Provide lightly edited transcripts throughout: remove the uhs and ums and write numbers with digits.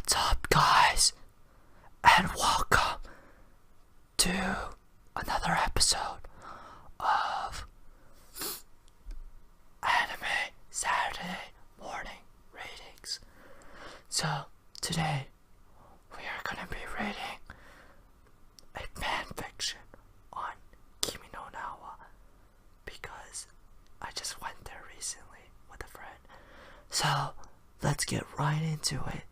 What's up, guys, and welcome to another episode of Anime Saturday Morning Ratings. So, today we are going to be rating a fanfiction on Kimi no Nawa because I just went there recently with a friend. So, let's get right into it.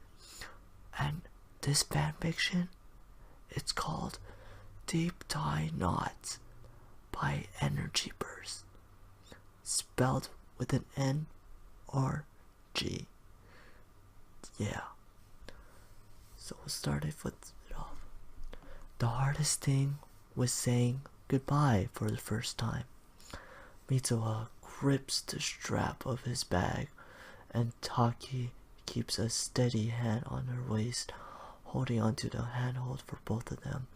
And this fanfiction, it's called Deep Tie Knots by Energy Burst, spelled with an N or G. Yeah. So we'll start it off. The hardest thing was saying goodbye for the first time. Mitsuha grips the strap of his bag, and Taki keeps a steady hand on her waist, holding onto the handhold for both of them.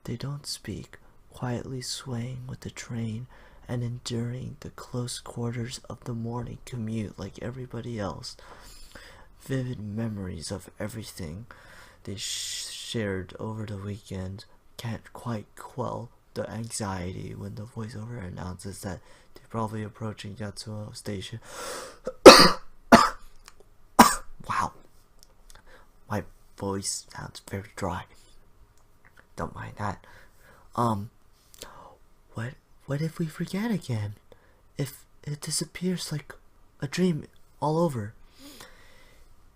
They don't speak, quietly swaying with the train and enduring the close quarters of the morning commute like everybody else. Vivid memories of everything they shared over the weekend can't quite quell the anxiety when the voiceover announces that they're probably approaching Yatsuo Station. Wow, my voice sounds very dry. Don't mind that. What if we forget again? If it disappears like a dream all over?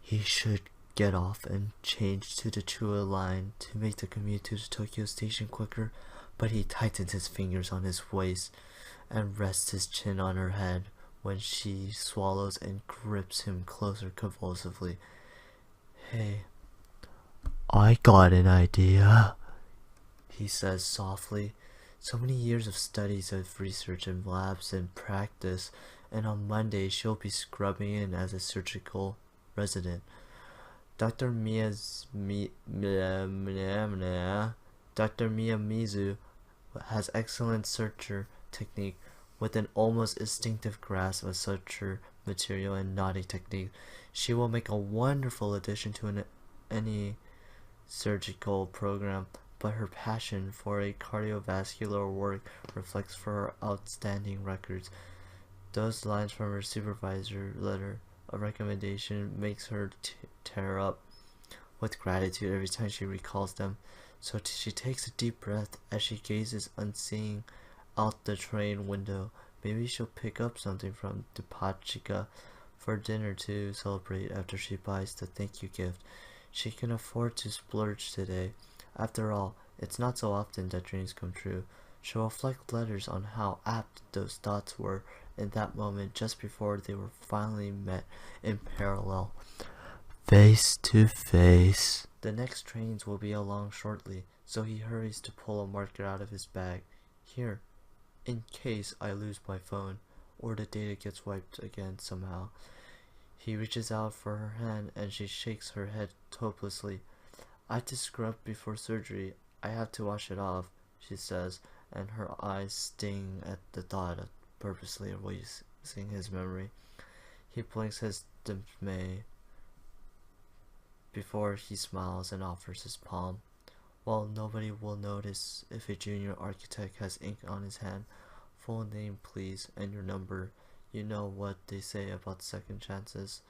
He should get off and change to the Chua line to make the commute to the Tokyo station quicker, but he tightens his fingers on his waist and rests his chin on her head when she swallows and grips him closer convulsively. Hey, I got an idea, he says softly. So many years of studies, of research and labs and practice, and on Monday she'll be scrubbing in as a surgical resident. Dr. Miyamizu has excellent suture technique with an almost instinctive grasp of suture material and knotting technique. She will make a wonderful addition to any surgical program, but her passion for a cardiovascular work reflects for her outstanding records. Those lines from her supervisor letter of recommendation makes her tear up with gratitude every time she recalls them. So she takes a deep breath as she gazes unseeing out the train window. Maybe she'll pick up something from Depachika for dinner to celebrate after she buys the thank you gift. She can afford to splurge today. After all, it's not so often that dreams come true. She'll reflect letters on how apt those thoughts were in that moment just before they were finally met in parallel, face to face. The next trains will be along shortly, so he hurries to pull a marker out of his bag. Here, in case I lose my phone, or the data gets wiped again somehow. He reaches out for her hand and she shakes her head hopelessly. I had to scrub before surgery. I have to wash it off, she says, and her eyes sting at the thought of purposely erasing his memory. He blinks his dismay before he smiles and offers his palm. While nobody will notice if a junior architect has ink on his hand. Full name, please, and your number. You know what they say about second chances.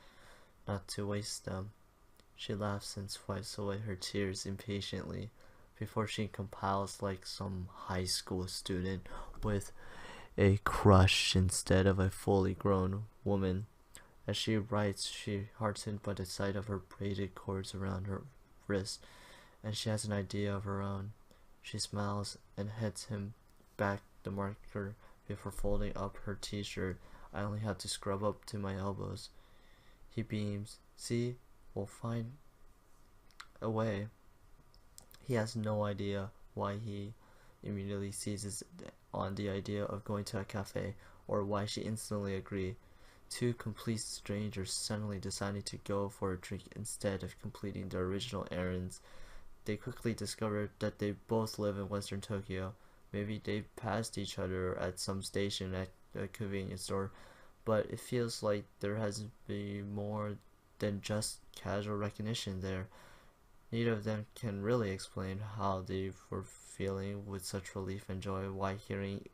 Not to waste them. She laughs and swipes away her tears impatiently before she compiles like some high school student with a crush instead of a fully grown woman. As she writes, she heartened by the sight of her braided cords around her wrist, and she has an idea of her own. She smiles and heads him back the marker before folding up her t-shirt. I only have to scrub up to my elbows. He beams. See, we'll find a way. He has no idea why he immediately seizes on the idea of going to a cafe, or why she instantly agreed. Two complete strangers suddenly decided to go for a drink instead of completing their original errands. They quickly discovered that they both live in Western Tokyo. Maybe they passed each other at some station at a convenience store, but it feels like there has to be more than just casual recognition there. Neither of them can really explain how they were feeling with such relief and joy, why hearing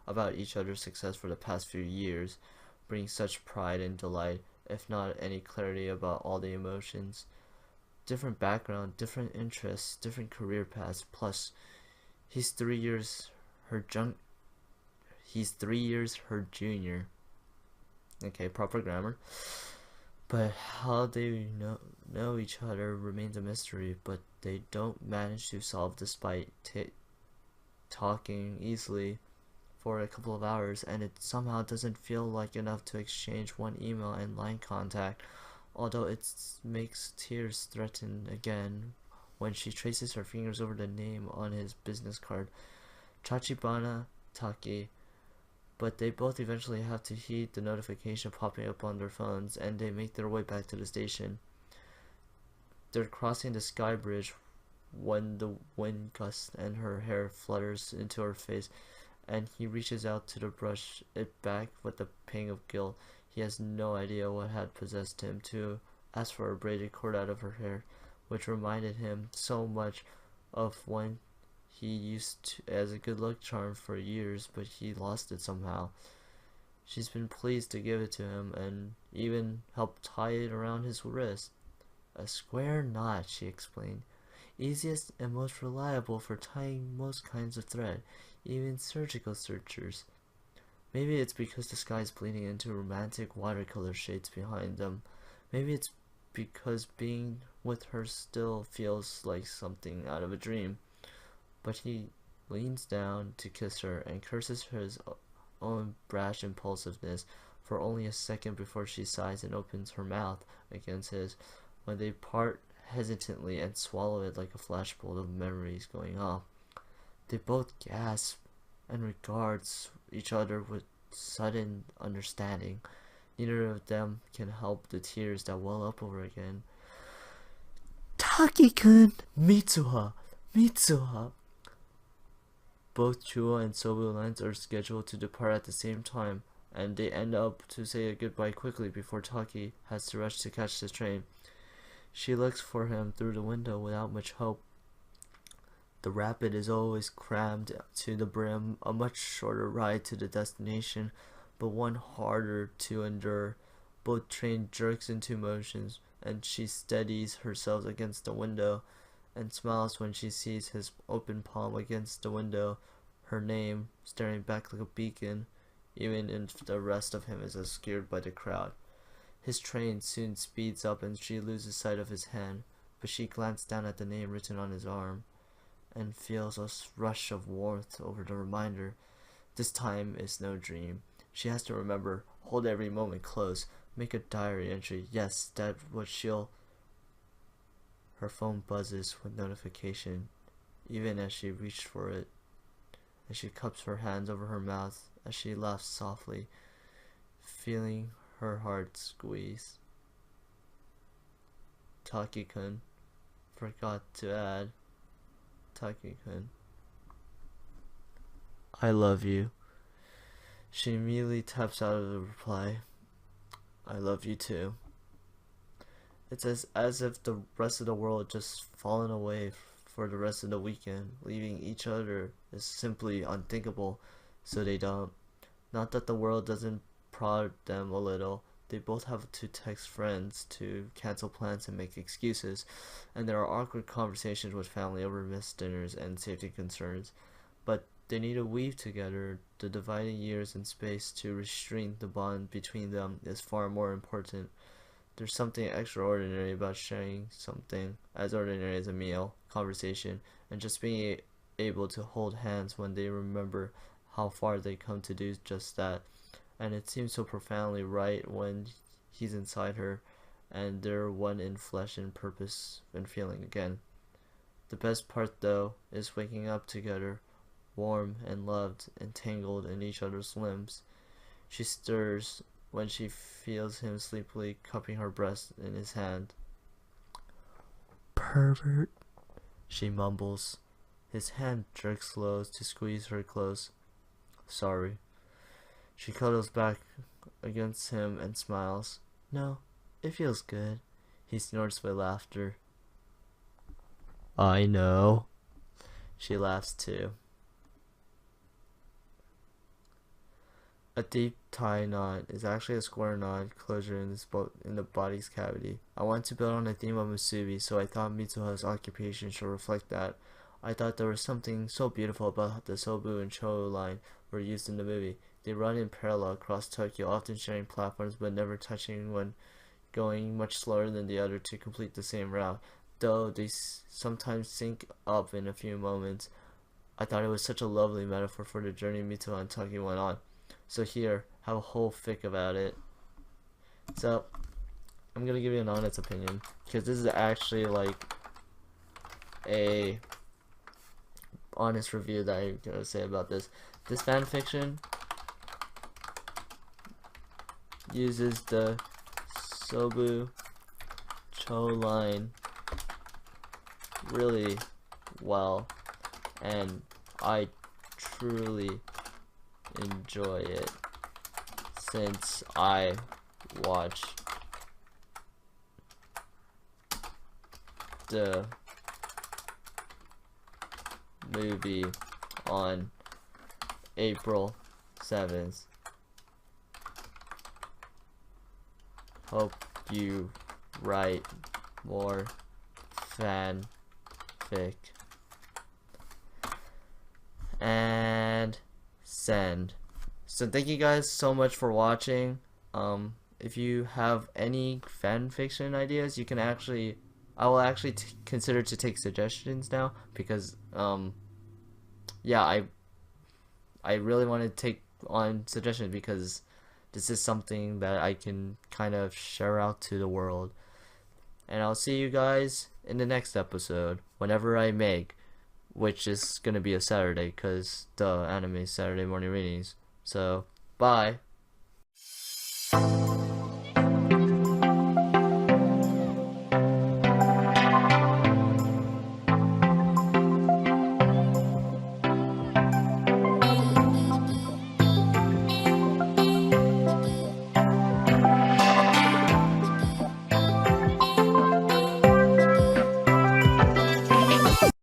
about each other's success for the past few years brings such pride and delight, if not any clarity about all the emotions. Different background, different interests, different career paths, plus he's 3 years her jun- he's 3 years her junior. Okay, proper grammar. But how they know each other remains a mystery, but they don't manage to solve despite talking easily for a couple of hours, and it somehow doesn't feel like enough to exchange one email and line contact, although it makes tears threaten again when she traces her fingers over the name on his business card, Tachibana Taki. But they both eventually have to heed the notification popping up on their phones, and they make their way back to the station. They're crossing the sky bridge when the wind gusts and her hair flutters into her face, and he reaches out to brush it back with a pang of guilt. He has no idea what had possessed him to ask for a braided cord out of her hair, which reminded him so much of when he used as a good luck charm for years, but he lost it somehow. She's been pleased to give it to him, and even helped tie it around his wrist. A square knot, she explained. Easiest and most reliable for tying most kinds of thread, even surgical sutures. Maybe it's because the sky is bleeding into romantic watercolor shades behind them. Maybe it's because being with her still feels like something out of a dream. But he leans down to kiss her and curses his own brash impulsiveness for only a second before she sighs and opens her mouth against his, when they part hesitantly and swallow it like a flashbolt of memories going off. They both gasp and regards each other with sudden understanding. Neither of them can help the tears that well up over again. Taki-kun! Mitsuha! Mitsuha! Both Chua and Sobu lines are scheduled to depart at the same time, and they end up to say goodbye quickly before Taki has to rush to catch the train. She looks for him through the window without much hope. The rapid is always crammed to the brim, a much shorter ride to the destination, but one harder to endure. Both train jerks into motions, and she steadies herself against the window and smiles when she sees his open palm against the window, her name staring back like a beacon, even if the rest of him is obscured by the crowd. His train soon speeds up and she loses sight of his hand, but she glances down at the name written on his arm and feels a rush of warmth over the reminder. This time is no dream. She has to remember, hold every moment close, make a diary entry. Yes, that's what she'll... Her phone buzzes with notification, even as she reached for it, and she cups her hands over her mouth as she laughs softly, feeling her heart squeeze. Taki-kun. Forgot to add. Taki-kun. I love you. She immediately taps out of the reply. I love you too. It's as if the rest of the world just fallen away for the rest of the weekend. Leaving each other is simply unthinkable, so they don't. Not that the world doesn't prod them a little. They both have to text friends to cancel plans and make excuses, and there are awkward conversations with family over missed dinners and safety concerns. But they need to weave together. The dividing years and space to restrain the bond between them is far more important. There's something extraordinary about sharing something as ordinary as a meal, conversation, and just being able to hold hands when they remember how far they come to do just that. And it seems so profoundly right when he's inside her, and they're one in flesh and purpose and feeling again. The best part, though, is waking up together, warm and loved, entangled in each other's limbs. She stirs when she feels him sleepily cupping her breast in his hand. Pervert, she mumbles. His hand jerks low to squeeze her close. Sorry. She cuddles back against him and smiles. No, it feels good. He snorts with laughter. I know. She laughs too. A deep tie knot is actually a square knot closure in the body's cavity. I want to build on the theme of Musubi, so I thought Mitsuha's occupation should reflect that. I thought there was something so beautiful about the Sobu and Cho line were used in the movie. They run in parallel across Tokyo, often sharing platforms but never touching when going much slower than the other to complete the same route, though they sometimes sync up in a few moments. I thought it was such a lovely metaphor for the journey Mitsuha and Taki went on. So here, have a whole fic about it. So, I'm gonna give you an honest opinion, because this is actually like a honest review that I'm gonna say about this. This fanfiction uses the Sobu Cho line really well, and I truly enjoy it since I watched the movie on April 7th. Hope you write more fanfic. And send. So thank you guys so much for watching. If you have any fan fiction ideas, you can actually, I will actually consider to take suggestions now, because yeah, I really want to take on suggestions, because this is something that I can kind of share out to the world. And I'll see you guys in the next episode, whenever I make, which is gonna be a Saturday, because the anime is Saturday morning readings. So, bye.